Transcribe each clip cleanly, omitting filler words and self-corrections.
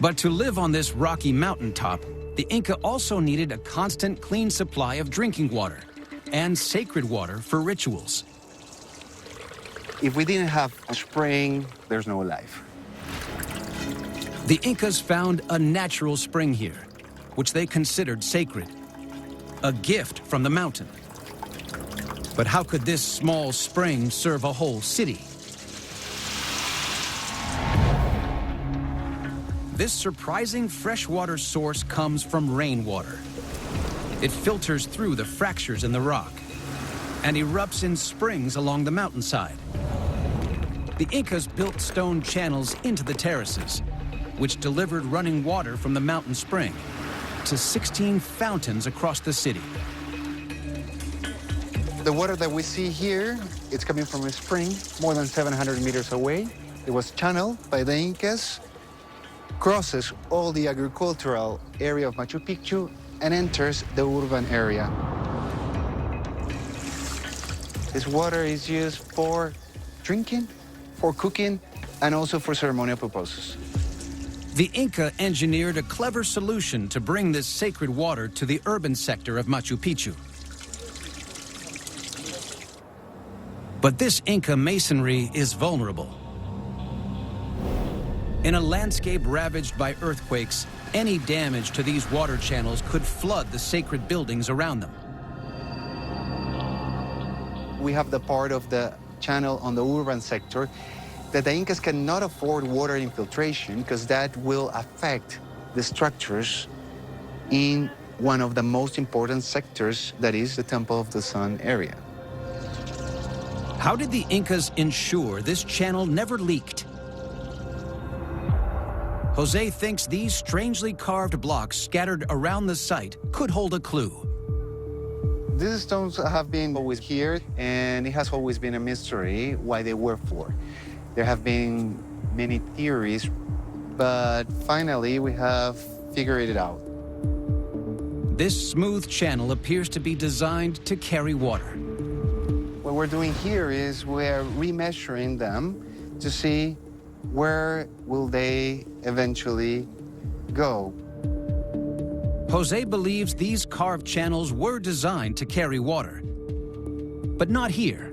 But to live on this rocky mountaintop, the Inca also needed a constant clean supply of drinking water and sacred water for rituals. If we didn't have a spring, there's no life. The Incas found a natural spring here, which they considered sacred, a gift from the mountain. But how could this small spring serve a whole city? This surprising freshwater source comes from rainwater. It filters through the fractures in the rock and erupts in springs along the mountainside. The Incas built stone channels into the terraces, which delivered running water from the mountain spring to 16 fountains across the city. The water that we see here, it's coming from a spring more than 700 meters away. It was channeled by the Incas, crosses all the agricultural area of Machu Picchu, and enters the urban area. This water is used for drinking, for cooking, and also for ceremonial purposes. The Inca engineered a clever solution to bring this sacred water to the urban sector of Machu Picchu. But this Inca masonry is vulnerable. In a landscape ravaged by earthquakes, any damage to these water channels could flood the sacred buildings around them. We have the part of the channel on the urban sector that the Incas cannot afford water infiltration because that will affect the structures in one of the most important sectors, that is the Temple of the Sun area. How did the Incas ensure this channel never leaked? Jose thinks these strangely carved blocks scattered around the site could hold a clue. These stones have been always here, and it has always been a mystery why they were for. There have been many theories, but finally we have figured it out. This smooth channel appears to be designed to carry water. What we're doing here is we're remeasuring them to see where will they eventually go. Jose believes these carved channels were designed to carry water, but not here.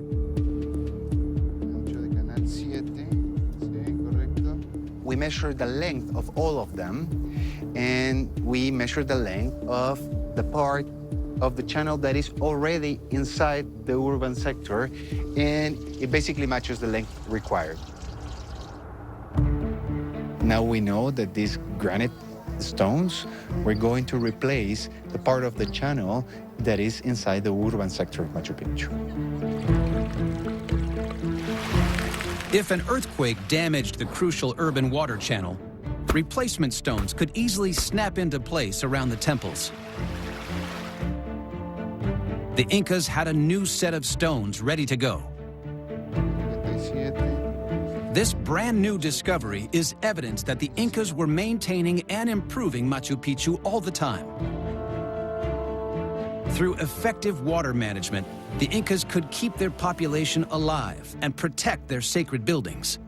We measure the length of all of them, and we measure the length of the part of the channel that is already inside the urban sector, and it basically matches the length required. Now we know that these granite stones were going to replace the part of the channel that is inside the urban sector of Machu Picchu. If an earthquake damaged the crucial urban water channel, replacement stones could easily snap into place around the temples. The Incas had a new set of stones ready to go. This brand new discovery is evidence that the Incas were maintaining and improving Machu Picchu all the time. Through effective water management, the Incas could keep their population alive and protect their sacred buildings.